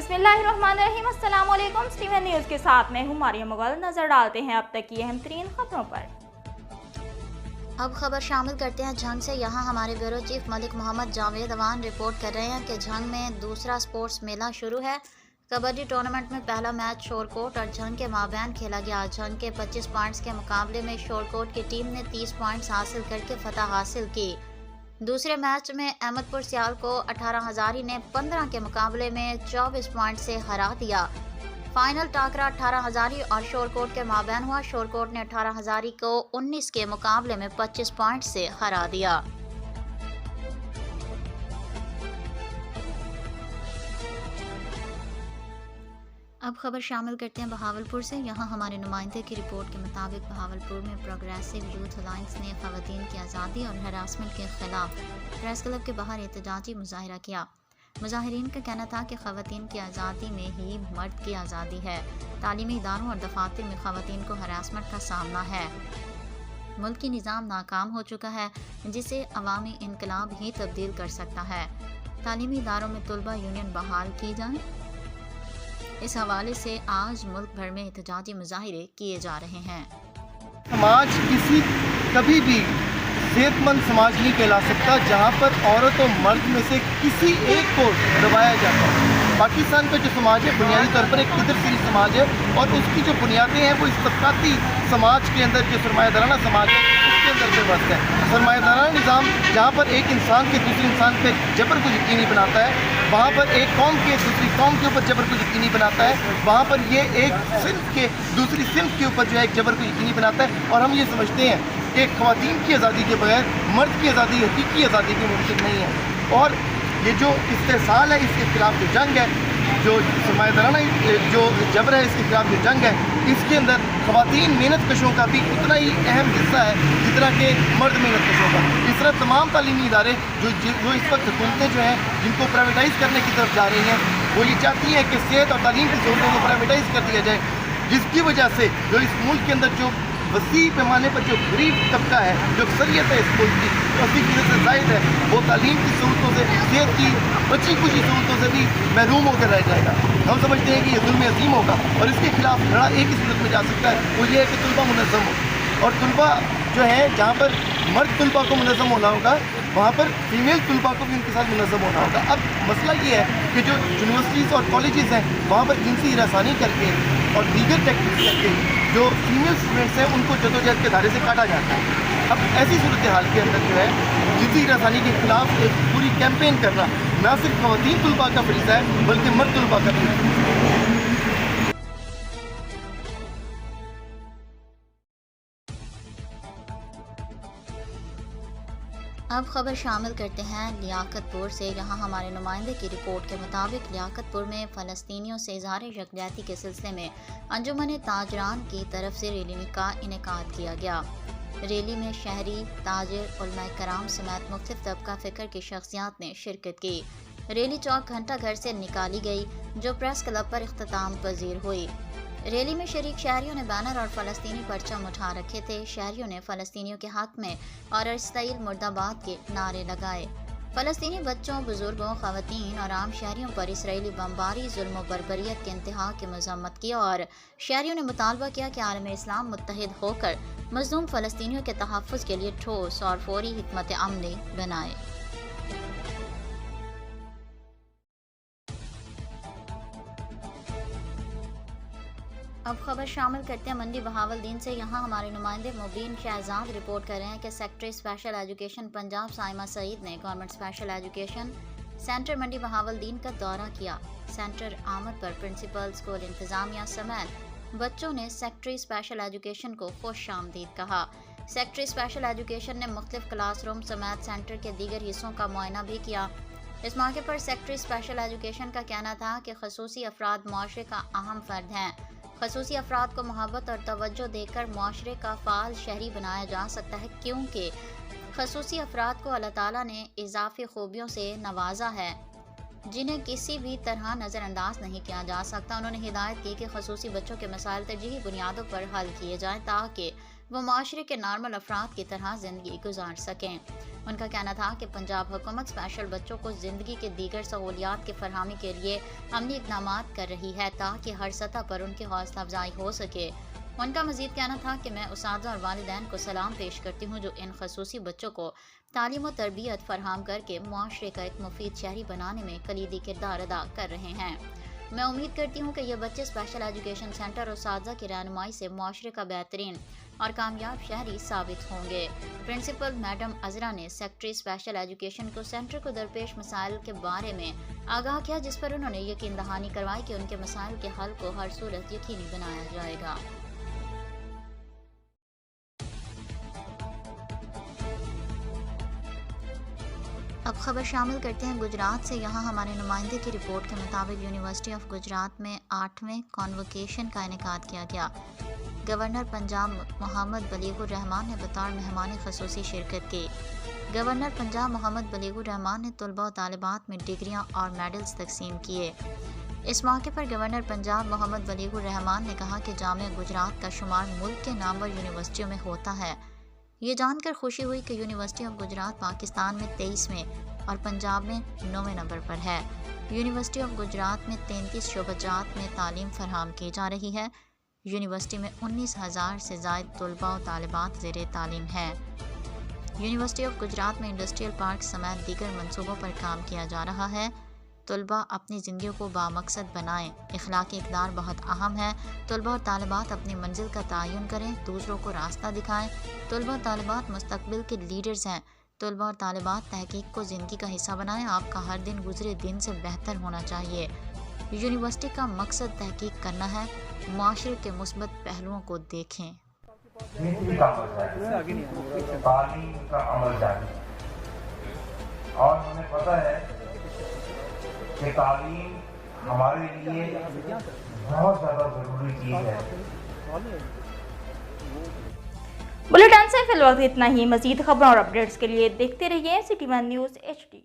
बिस्मिल्लाहिर्रहमानिर्रहीम। अस्सलाम वालेकुम। स्टीवन न्यूज़ के साथ मैं हूँ मारियम मुगल। नजर डालते हैं अब तक की अहम तरीन खबरों पर। अब खबर शामिल करते हैं झंग से। यहाँ हमारे bureau chief Malik Mohammad Javed Awan report कर रहे हैं कि झंग में दूसरा स्पोर्ट्स मेला शुरू है। कबड्डी टूर्नामेंट में पहला मैच शोरकोट और झंग के माबैन खेला गया। झंग के 25 पॉइंट्स के मुकाबले में शोरकोट की टीम ने 30 पॉइंट्स हासिल करके फतह हासिल की। दूसरे मैच में अहमदपुर सियाल को 18 हजारी ने 15 के मुकाबले में 24 पॉइंट से हरा दिया। फाइनल टाकरा 18 हजारी और शोरकोट के माबैन हुआ। शोरकोट ने 18 हजारी को 19 के मुकाबले में 25 पॉइंट से हरा दिया। अब खबर शामिल करते हैं बहावलपुर से। यहाँ हमारे नुमाइंदे की रिपोर्ट के मुताबिक बहावलपुर में प्रोग्रेसिव यूथ अलायंस ने खवातीन की आज़ादी और हरासमेंट के खिलाफ प्रेस क्लब के बाहर एहतजाजी मुजाहरा किया। मुजाहिरीन का कहना था कि खवातीन की आज़ादी में ही मर्द की आज़ादी है। तालीमी इदारों और दफातर में खवातीन को हरासमेंट का सामना है। मुल्क की निज़ाम नाकाम हो चुका है जिसे अवामी इनकलाब ही तब्दील कर सकता है। तालीमी इदारों में तलबा यूनियन बहाल की जाए। इस हवाले से आज मुल्क भर में एहतजाजी मुजाहिरे किए जा रहे हैं। समाज किसी कभी भी सेहतमंद समाज नहीं कहला सकता जहाँ पर औरत और मर्द में से किसी एक को दबाया जाता है। पाकिस्तान का जो समाज है बुनियादी तौर पर एक किदरसी समाज है और उसकी जो बुनियादें हैं वो इस तबकाती समाज के अंदर जो सरमायादाराना समाज है उसके अंदर पेवस्त है। सरमायादाराना निज़ाम जहाँ पर एक इंसान के दूसरे इंसान पे जबर को यकीनी बनाता है, वहाँ पर एक कौम के दूसरी कौम के ऊपर जबर को यकीनी बनाता है, वहाँ पर ये एक सिंफ के दूसरी सिंफ के ऊपर जो है एक जबर को यकीनी बनाता है। और हम ये समझते हैं कि खवातीन की आज़ादी के बगैर मर्द की आज़ादी हकीकी आज़ादी भी मुमकिन नहीं है। और ये जो इस्तेसाल है इसके खिलाफ जो जंग है, जो सरमायादाराना जो जबर है इसके खिलाफ जो जंग है, इसके अंदर खवातीन मेहनत कशों का भी उतना ही अहम हिस्सा है जितना कि मर्द मेहनत कशों का। इस तरह तमाम तालीमी इदारे जो इस वक्त हुकूमतें जो हैं जिनको प्राइवेटाइज़ करने की तरफ जा रही हैं, वो ये चाहती हैं कि सेहत और तालीम की सहूलतों को प्राइवेटाइज़ कर दिया जाए, जिसकी वजह से जो इस मुल्क के अंदर जो वसी पैमाने पर जो गरीब तबका है, जो अक्सरियत है इस मुल्क की, जो 80% से ज़ायद है, वो तालीम की सहूलतों से, सेहत की बची कुछ सहूलतों से भी महरूम होकर रह जाएगा। हम समझते हैं कि ये जुल्म अज़ीम होगा और इसके खिलाफ लड़ा एक ही सूरत में जा सकता है, वो ये है कि तलबा मुनज़्ज़म हो। और तलबा जो है जहाँ पर मर्द तलबा को मुनज़्ज़म होना होगा, वहाँ पर फीमेल तलबा को भी उनके साथ मुनज़्ज़म होना होगा। अब मसला ये है कि जो यूनिवर्सिटीज़ और कॉलेजेस हैं वहाँ पर जिनसी हरासानी करके और दीगर टेक्निक्स करके जो फीमेल स्टूडेंट्स हैं उनको जदोजहद के धारे से काटा जाता है। अब ऐसी सूरत हाल के अंदर जो है जिनसी हरासानी के खिलाफ एक पूरी कैंपेन करना ना सिर्फ खवातीन तलबा का फरीज़ा है बल्कि मर्द तलबा का फरीज़ा है। अब खबर शामिल करते हैं लियाकतपुर से। यहाँ हमारे नुमाइंदे की रिपोर्ट के मुताबिक लियाकतपुर में फ़लस्तीनियों से इज़हार यकजहती के सिलसिले में अंजुमन ताजरान की तरफ से रैली का इनेकाद किया गया। रैली में शहरी, ताजिर, उलमाए कराम समेत मुख्तलिफ तबका फ़िक्र की शख्सियात ने शिरकत की। रैली चौक घंटा घर से निकाली गई जो प्रेस क्लब पर इख्तिताम पजीर हुई। रैली में शरीक शहरियों ने बैनर और फ़लस्तीनी परचम उठा रखे थे। शहरियों ने फ़लस्तीनियों के हक में और इस्राईल मुर्दाबाद के नारे लगाए। फ़लस्तीनी बच्चों, बुजुर्गों, ख़वातीन और आम शहरियों पर इसराइली बमबारी, जुल्म व बर्बरियत के इंतहा की मज़म्मत की और शहरियों ने मुतालबा किया कि आलम इस्लाम मुत्तहिद होकर मज़लूम फ़लस्तीनियों के तहफ़्फ़ुज़ के लिए ठोस और फौरी हिकमत अमली बनाए। अब खबर शामिल करते हैं मंडी बहावलदीन से। यहाँ हमारे नुमाइंदे मुबीन शहजाद रिपोर्ट कर रहे हैं कि secretary special education Punjab Saima Saeed ने government special education centre Mandi Bahauddin का दौरा किया। सेंटर आमद पर प्रिंसिपल, स्कूल इंतजामिया समेत बच्चों ने सेक्रेटरी स्पेशल एजुकेशन को खुश आमदीद कहा। सेक्रेटरी स्पेशल एजुकेशन ने मुख्तलिफ क्लासरूम समेत सेंटर के दीगर हिस्सों का मुआयना भी किया। इस मौके पर सेक्रेटरी स्पेशल एजुकेशन का कहना था कि खसूसी अफराद मुआशरे का अहम फर्द हैं। खसूसी अफराद को मोहब्बत और तवज्जो देकर मुआशरे का फ़ाल शहरी बनाया जा सकता है, क्योंकि खसूसी अफराद को अल्लाह ताला ने इजाफी खूबियों से नवाजा है जिन्हें किसी भी तरह नज़रअंदाज नहीं किया जा सकता। उन्होंने हिदायत की कि खसूसी बच्चों के मसाइल तरजीही बुनियादों पर हल किए जाएँ ताकि वो माशरे के नॉर्मल अफराद की तरह ज़िंदगी गुजार सकें। उनका कहना था कि पंजाब हुकूमत स्पेशल बच्चों को ज़िंदगी के दीगर सहूलियात की फरहमी के लिए अमली इक़दाम कर रही है ताकि हर सतह पर उनकी हौसला अफजाई हो सके। उनका मज़ीद कहना था कि मैं उस्ताज़ा और वालिदैन को सलाम पेश करती हूँ जो इन खसूसी बच्चों को तालीम और तरबियत फराहम करके मुआशरे का एक मुफीद शहरी बनाने में कलीदी किरदार अदा कर रहे हैं। मैं उम्मीद करती हूँ कि ये बच्चे स्पेशल एजुकेशन सेंटर और उस्ताज़ा की रहनुमाई से मुआशरे का बेहतरीन और कामयाब शहरी साबित होंगे। प्रिंसिपल मैडम अजरा ने सेक्रेटरी स्पेशल एजुकेशन को सेंटर को दरपेश मसाइल के बारे में आगाह किया, जिस पर उन्होंने यकीन दहानी करवाई कि उनके मसाइल के हल को हर सूरत यकीनी बनाया जाएगा। अब खबर शामिल करते हैं गुजरात से। यहाँ हमारे नुमाइंदे की रिपोर्ट के मुताबिक यूनिवर्सिटी ऑफ गुजरात में 8वें कॉन्वोकेशन का इनेकाद किया गया। गवर्नर पंजाब मोहम्मद बलीगुर रहमान ने बतौर मेहमान खसूसी शिरकत की। गवर्नर पंजाब मोहम्मद बलीगुर रहमान ने तलबा और तालिबात में डिग्रियाँ और मेडल्स तकसीम किए। इस मौके पर गवर्नर पंजाब मोहम्मद बलीगुर रहमान ने कहा कि जामिया गुजरात का शुमार मुल्क के नामवर यूनिवर्सिटियों में होता है। ये जानकर खुशी हुई कि यूनिवर्सिटी ऑफ गुजरात पाकिस्तान में 23वें और पंजाब में 9वें नंबर पर है। यूनिवर्सिटी ऑफ गुजरात में 33 शोबाजात में तालीम फराहम की जा रही है। यूनिवर्सिटी में 19,000 से ज़ायद तलबा और तालिबात ज़ेरे तालीम हैं। यूनिवर्सिटी ऑफ गुजरात में इंडस्ट्रियल पार्क समेत दीगर मंसूबों पर काम किया जा रहा है। तलबा अपनी ज़िंदगी को बामकसद बनाएं। इखलाकी इक़दार बहुत अहम है। तलबा और तालिबात अपनी मंजिल का तयन करें, दूसरों को रास्ता दिखाएं। तलबा और तालिबात मुस्तकबिल के लीडर्स हैं। तलबा और तालिबात तहकीक को ज़िंदगी का हिस्सा बनाएं। आपका हर दिन गुजरे दिन से बेहतर होना चाहिए। यूनिवर्सिटी का मकसद तहकीक करना है। माशरे के मुस्बत पहलुओं को देखें। तालीम का अमल जारी और हमें पता है कि तालीम हमारे लिए बहुत ज़्यादा ज़रूरी चीज़ है। बुलेटिन से फिलहाल इतना ही। मजीद खबरों और अपडेट्स के लिए देखते रहिए सिटी वन न्यूज़ HD।